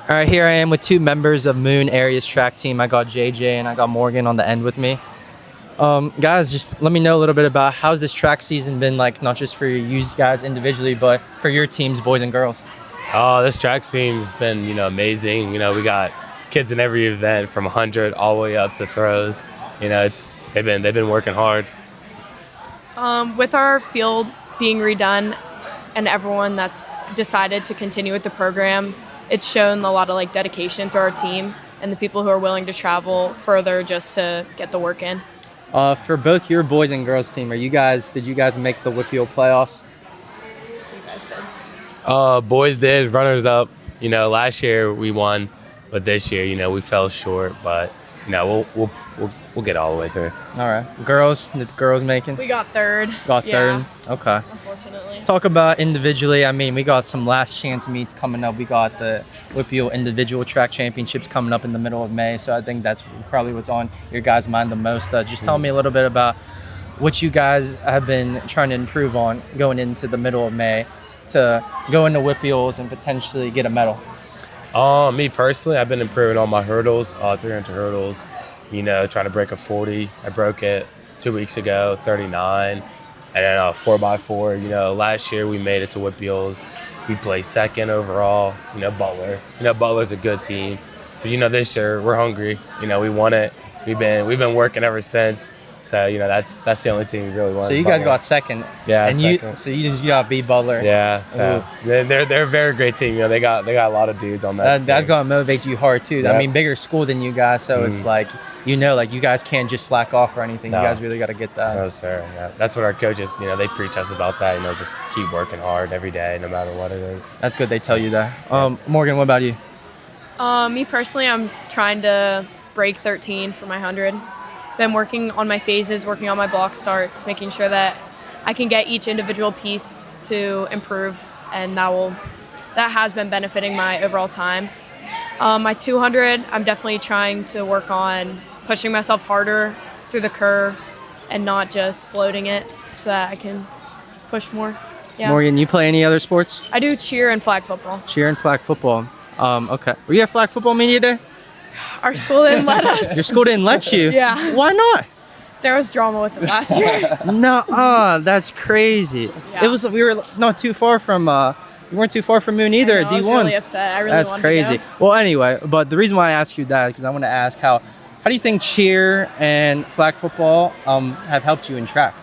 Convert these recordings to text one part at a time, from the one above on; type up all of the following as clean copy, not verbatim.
All right, here I am with two members of Moon Area's track team. I got JJ and I got Morgan on the end with me. Guys, just let me know a little bit about how's this track season been like, not just for you guys individually, but for your teams, boys and girls. Oh, this track team's been, amazing. We got kids in every event from 100 all the way up to throws. They've been working hard. With our field being redone and everyone that's decided to continue with the program, it's shown a lot of dedication to our team and the people who are willing to travel further just to get the work in. For both your boys and girls team, did you guys make the WPIAL playoffs? You guys did. Boys did, runners up. Last year we won, but this year, we fell short. But we'll get all the way through. All right, girls, did the girls make it? We got third. Third. Okay. Unfortunately. Talk about individually. We got some last chance meets coming up. We got the WPIAL individual track championships coming up in the middle of May. So I think that's probably what's on your guys' mind the most. Just tell me a little bit about what you guys have been trying to improve on going into the middle of May to go into WPIALs and potentially get a medal. Me personally, I've been improving on my hurdles, 300 hurdles. Trying to break a 40. I broke it 2 weeks ago, 39. And then 4x4. Last year we made it to WPIALs. We placed second overall. Butler. Butler's a good team. But this year we're hungry. We won it. We've been working ever since. So that's the only team we really won. So you guys got second. Yeah, and second. So you just got beat Butler. Yeah. So they're a very great team. They got a lot of dudes on that team. That's gonna motivate you hard too. Yep. Bigger school than you guys, so it's you guys can't just slack off or anything. No. You guys really got to get that. No, sir. Yeah. That's what our coaches, they preach us about that. Just keep working hard every day, no matter what it is. That's good. They tell you that. Morgan, what about you? Me personally, I'm trying to break 13 for my 100. Been working on my phases, working on my block starts, making sure that I can get each individual piece to improve, and that has been benefiting my overall time. My 200, I'm definitely trying to work on pushing myself harder through the curve and not just floating it so that I can push more. Yeah. Morgan, you play any other sports? I do cheer and flag football. Cheer and flag football. Okay. Were you at flag football media day? Our school didn't let us. Your school didn't let you? Yeah. Why not? There was drama with it last year. No, that's crazy. Yeah. We were not too far from. We weren't too far from Moon either. I was D1. really upset. I really That's wanted crazy. to go. Well, anyway, but the reason why I ask you that is because I want to ask how do you think cheer and flag football have helped you in track?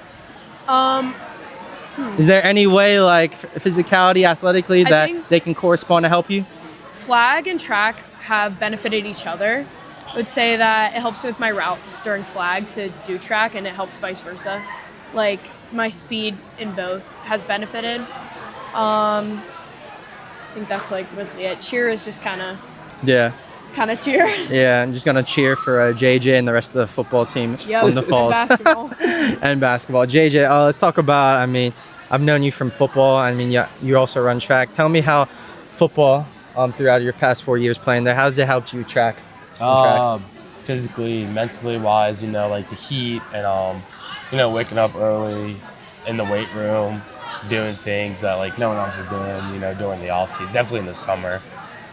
Is there any way physicality, athletically, that think- they can correspond to help you? Flag and track have benefited each other. I would say that it helps me with my routes during flag to do track, and it helps vice versa. My speed in both has benefited. I think that's mostly it. Cheer is just kind of cheer. Yeah, I'm just gonna cheer for JJ and the rest of the football team in the falls. And basketball. And basketball. JJ, let's talk about. I've known you from football. You also run track. Tell me how football, throughout your past 4 years playing there, how's it helped you track? Physically, mentally wise, the heat and waking up early in the weight room, doing things that no one else is doing, during the off season, definitely in the summer.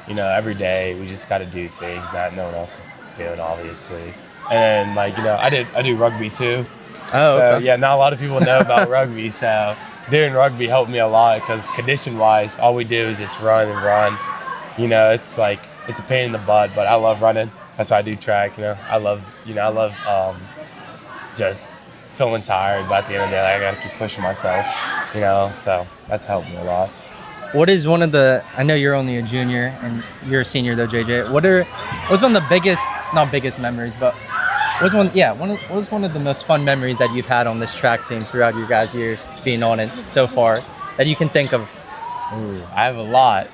Every day we just got to do things that no one else is doing, obviously. And I do rugby too. Oh, so okay. yeah, not a lot of people know about rugby. So doing rugby helped me a lot because condition wise, all we do is just run and run. It's a pain in the butt, but I love running. That's why I do track. I love just feeling tired, but at the end of the day, I gotta keep pushing myself. So that's helped me a lot. What is one of the? I know you're only a junior and you're a senior though, JJ. What's one of the not biggest memories, but what was one of the most fun memories that you've had on this track team throughout your guys' years being on it so far that you can think of? Ooh, I have a lot.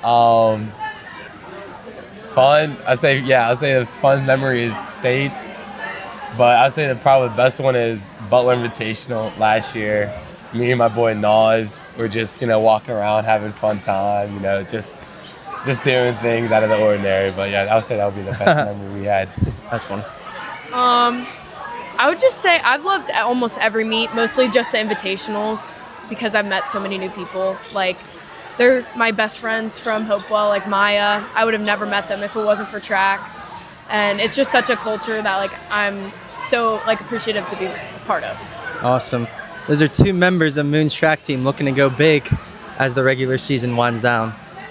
Fun. I'll say the fun memory is states, but I'll say probably the best one is Butler Invitational last year. Me and my boy Nas were just walking around having fun time. Just doing things out of the ordinary. But yeah, I would say that would be the best memory we had. That's fun. I would just say I've loved almost every meet, mostly just the invitationals because I've met so many new people. they're my best friends from Hopewell, like Maya. I would have never met them if it wasn't for track. And it's just such a culture that like I'm so like appreciative to be a part of. Awesome. Those are two members of Moon's track team looking to go big as the regular season winds down.